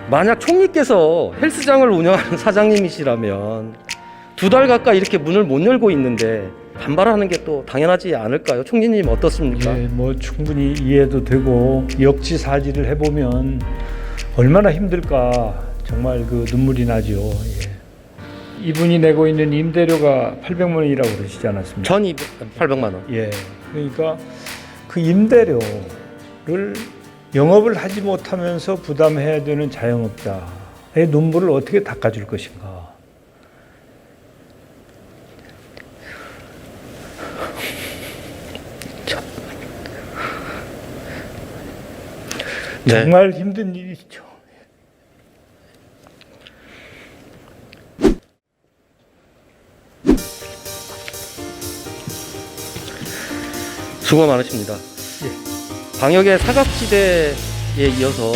만약 총리께서 헬스장을 운영하는 사장님이시라면 2달 가까이 이렇게 문을 못 열고 있는데 반발하는 게 또 당연하지 않을까요? 총리님 어떻습니까? 예, 뭐 충분히 이해도 되고 역지사지를 해보면 얼마나 힘들까 정말 그 눈물이 나죠. 예. 이분이 내고 있는 임대료가 800만 원이라고 그러시지 않았습니까? 전 800만 원. 예. 그러니까 그 임대료를 영업을 하지 못하면서 부담해야 되는 자영업자의 눈물을 어떻게 닦아줄 것인가. 네. 정말 힘든 일이죠. 수고 많으십니다. 예. 방역의 사각지대에 이어서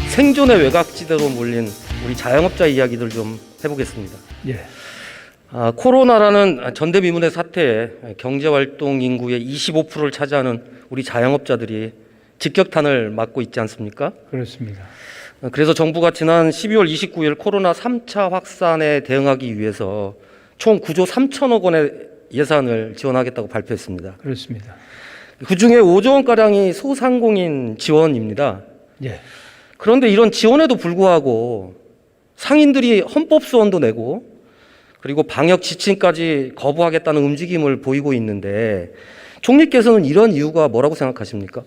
생존의 외곽지대로 몰린 우리 자영업자 이야기들 좀 해보겠습니다. 예. 코로나라는 전대미문의 사태에 경제활동 인구의 25%를 차지하는 우리 자영업자들이 직격탄을 맞고 있지 않습니까? 그렇습니다. 그래서 정부가 지난 12월 29일 코로나 3차 확산에 대응하기 위해서 총 9조 3천억 원의 예산을 지원하겠다고 발표했습니다. 그렇습니다. 그중에 5조 원가량이 소상공인 지원입니다. 예. 그런데 이런 지원에도 불구하고 상인들이 헌법소원도 내고 그리고 방역 지침까지 거부하겠다는 움직임을 보이고 있는데 총리께서는 이런 이유가 뭐라고 생각하십니까?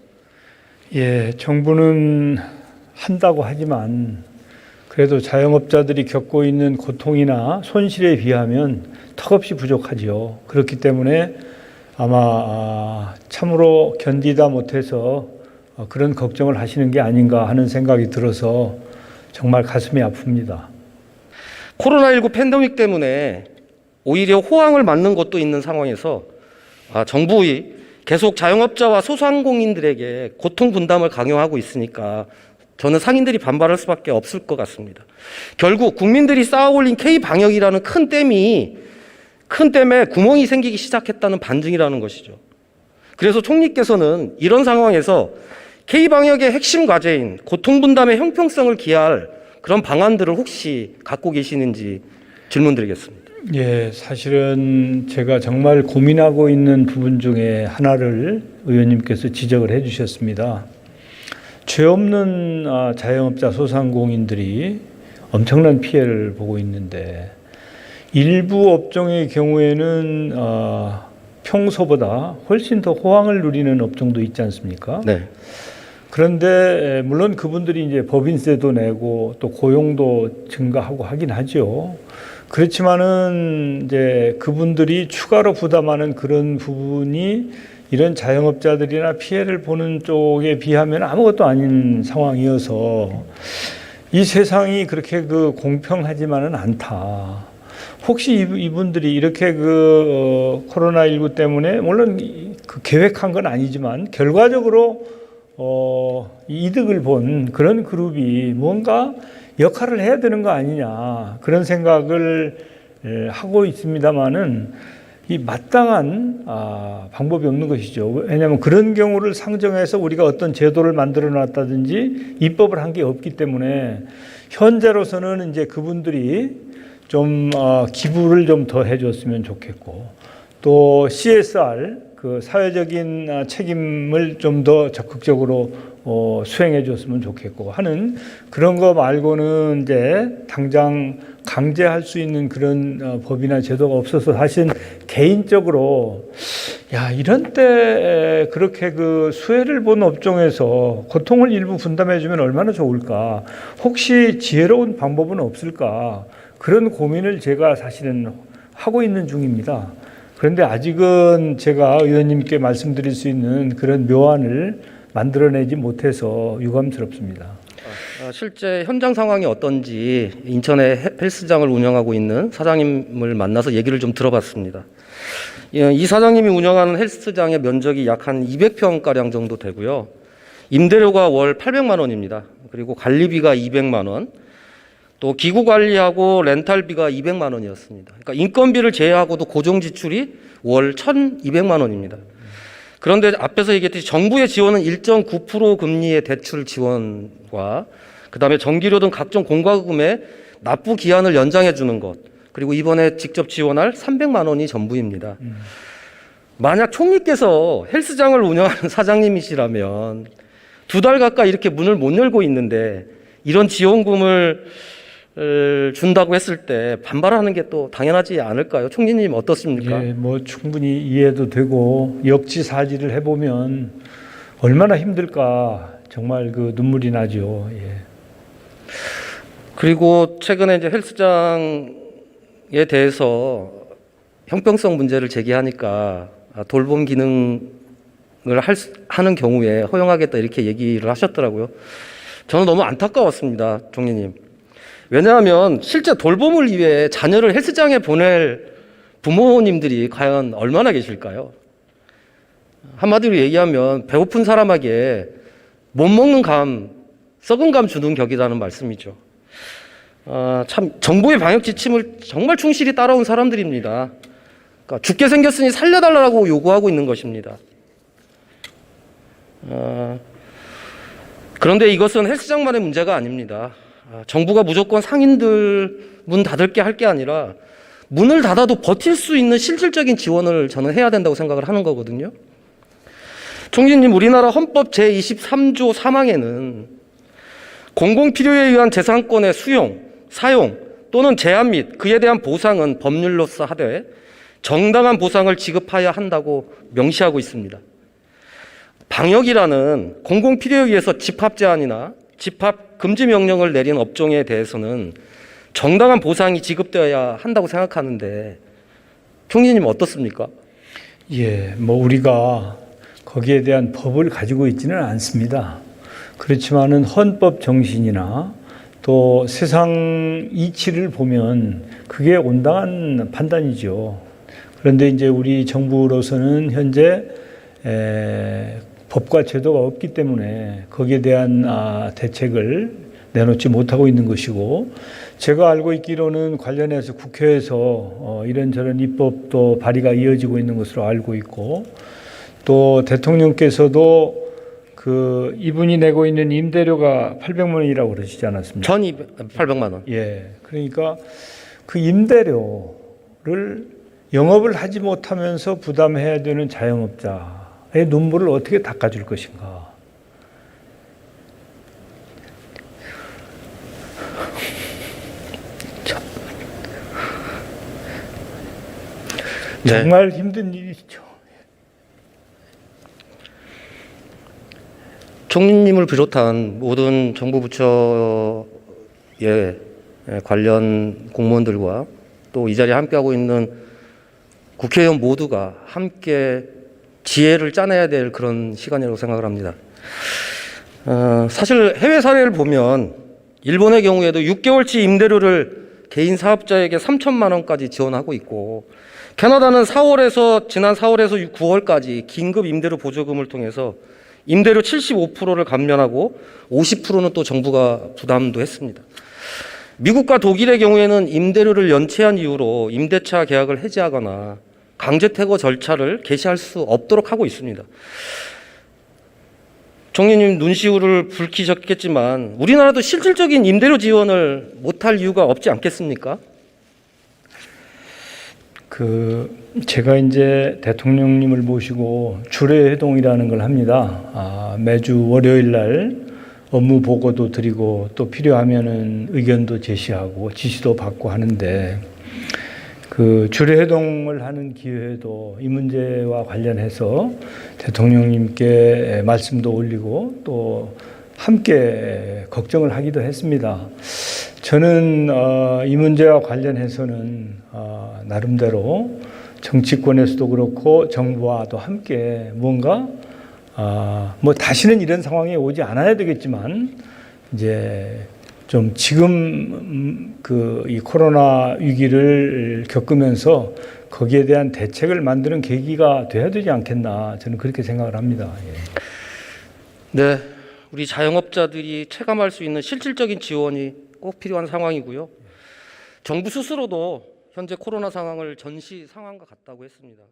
예, 정부는 한다고 하지만 그래도 자영업자들이 겪고 있는 고통이나 손실에 비하면 턱없이 부족하지요. 그렇기 때문에 아마 참으로 견디다 못해서 그런 걱정을 하시는 게 아닌가 하는 생각이 들어서 정말 가슴이 아픕니다. 코로나19 팬데믹 때문에 오히려 호황을 맞는 것도 있는 상황에서 정부의 계속 자영업자와 소상공인들에게 고통 분담을 강요하고 있으니까 저는 상인들이 반발할 수밖에 없을 것 같습니다. 결국 국민들이 쌓아올린 K방역이라는 큰 댐에 구멍이 생기기 시작했다는 반증이라는 것이죠. 그래서 총리께서는 이런 상황에서 K방역의 핵심 과제인 고통 분담의 형평성을 기할 그런 방안들을 혹시 갖고 계시는지 질문드리겠습니다. 예, 사실은 제가 정말 고민하고 있는 부분 중에 하나를 의원님께서 지적을 해 주셨습니다. 죄 없는 자영업자 소상공인들이 엄청난 피해를 보고 있는데 일부 업종의 경우에는 평소보다 훨씬 더 호황을 누리는 업종도 있지 않습니까? 네. 그런데 물론 그분들이 이제 법인세도 내고 또 고용도 증가하고 하긴 하죠. 그렇지만은 이제 그분들이 추가로 부담하는 그런 부분이 이런 자영업자들이나 피해를 보는 쪽에 비하면 아무것도 아닌 상황이어서 이 세상이 그렇게 공평하지만은 않다. 혹시 이분들이 이렇게 코로나19 때문에 물론 계획한 건 아니지만 결과적으로 이득을 본 그런 그룹이 뭔가 역할을 해야 되는 거 아니냐 그런 생각을 하고 있습니다만은 이 마땅한 방법이 없는 것이죠. 왜냐하면 그런 경우를 상정해서 우리가 어떤 제도를 만들어 놨다든지 입법을 한 게 없기 때문에 현재로서는 이제 그분들이 좀 기부를 좀 더 해줬으면 좋겠고 또 CSR 사회적인 책임을 좀 더 적극적으로 수행해 줬으면 좋겠고 하는 그런 거 말고는 이제 당장 강제할 수 있는 그런 법이나 제도가 없어서 사실 개인적으로 이런 때 그렇게 수혜를 본 업종에서 고통을 일부 분담해 주면 얼마나 좋을까. 혹시 지혜로운 방법은 없을까. 그런 고민을 제가 사실은 하고 있는 중입니다. 그런데 아직은 제가 의원님께 말씀드릴 수 있는 그런 묘안을 만들어내지 못해서 유감스럽습니다. 실제 현장 상황이 어떤지 인천에 헬스장을 운영하고 있는 사장님을 만나서 얘기를 좀 들어봤습니다. 이 사장님이 운영하는 헬스장의 면적이 약 한 200평가량 정도 되고요. 임대료가 월 800만 원입니다. 그리고 관리비가 200만 원, 또 기구 관리하고 렌탈비가 200만 원이었습니다. 그러니까 인건비를 제외하고도 고정 지출이 월 1,200만 원입니다. 그런데 앞에서 얘기했듯이 정부의 지원은 1.9% 금리의 대출 지원과 그다음에 전기료 등 각종 공과금의 납부 기한을 연장해 주는 것, 그리고 이번에 직접 지원할 300만 원이 전부입니다. 만약 총리께서 헬스장을 운영하는 사장님이시라면 2달 가까이 이렇게 문을 못 열고 있는데 이런 지원금을 준다고 했을 때 반발하는 게 또 당연하지 않을까요? 총리님 어떻습니까? 예, 뭐 충분히 이해도 되고 역지사지를 해보면 얼마나 힘들까 정말 그 눈물이 나죠. 예. 그리고 최근에 이제 헬스장에 대해서 형평성 문제를 제기하니까 돌봄 기능을 하는 경우에 허용하겠다 이렇게 얘기를 하셨더라고요. 저는 너무 안타까웠습니다, 총리님. 왜냐하면 실제 돌봄을 위해 자녀를 헬스장에 보낼 부모님들이 과연 얼마나 계실까요? 한마디로 얘기하면 배고픈 사람에게 못 먹는 감, 썩은 감 주는 격이라는 말씀이죠. 참 정부의 방역 지침을 정말 충실히 따라온 사람들입니다. 그러니까 죽게 생겼으니 살려달라고 요구하고 있는 것입니다. 그런데 이것은 헬스장만의 문제가 아닙니다. 정부가 무조건 상인들 문 닫을게 할 게 아니라 문을 닫아도 버틸 수 있는 실질적인 지원을 저는 해야 된다고 생각을 하는 거거든요. 총리님, 우리나라 헌법 제23조 3항에는 공공필요에 의한 재산권의 수용, 사용 또는 제한 및 그에 대한 보상은 법률로서 하되 정당한 보상을 지급해야 한다고 명시하고 있습니다. 방역이라는 공공필요에 의해서 집합 제한이나 집합 금지 명령을 내린 업종에 대해서는 정당한 보상이 지급되어야 한다고 생각하는데 총리님 어떻습니까? 예, 뭐 우리가 거기에 대한 법을 가지고 있지는 않습니다. 그렇지만은 헌법 정신이나 또 세상 이치를 보면 그게 온당한 판단이죠. 그런데 이제 우리 정부로서는 현재 법과 제도가 없기 때문에 거기에 대한 대책을 내놓지 못하고 있는 것이고, 제가 알고 있기로는 관련해서 국회에서 이런저런 입법도 발의가 이어지고 있는 것으로 알고 있고, 또 대통령께서도 그 이분이 내고 있는 임대료가 800만 원이라고 그러시지 않았습니까? 전 800만 원. 예. 그러니까 그 임대료를 영업을 하지 못하면서 부담해야 되는 자영업자의 눈물을 어떻게 닦아줄 것인가. 네. 정말 힘든 일이죠. 총리님을 비롯한 모든 정부 부처의 관련 공무원들과 또 이 자리에 함께하고 있는 국회의원 모두가 함께 지혜를 짜내야 될 그런 시간이라고 생각을 합니다. 사실 해외 사례를 보면 일본의 경우에도 6개월치 임대료를 개인 사업자에게 3천만 원까지 지원하고 있고, 캐나다는 지난 4월에서 9월까지 긴급 임대료 보조금을 통해서 임대료 75%를 감면하고 50%는 또 정부가 부담도 했습니다. 미국과 독일의 경우에는 임대료를 연체한 이유로 임대차 계약을 해지하거나 강제 퇴거 절차를 개시할 수 없도록 하고 있습니다. 총리님 눈시울을 붉히셨겠지만 우리나라도 실질적인 임대료 지원을 못할 이유가 없지 않겠습니까? 제가 이제 대통령님을 모시고 주례회동이라는 걸 합니다. 매주 월요일 날 업무 보고도 드리고 또 필요하면은 의견도 제시하고 지시도 받고 하는데, 그 주례회동을 하는 기회에도 이 문제와 관련해서 대통령님께 말씀도 올리고 또 함께 걱정을 하기도 했습니다. 저는 이 문제와 관련해서는 나름대로 정치권에서도 그렇고 정부와도 함께 뭔가 뭐 다시는 이런 상황이 오지 않아야 되겠지만, 이제 좀 지금 이 코로나 위기를 겪으면서 거기에 대한 대책을 만드는 계기가 돼야 되지 않겠나, 저는 그렇게 생각을 합니다. 예. 네, 우리 자영업자들이 체감할 수 있는 실질적인 지원이 꼭 필요한 상황이고요. 정부 스스로도 현재 코로나 상황을 전시 상황과 같다고 했습니다.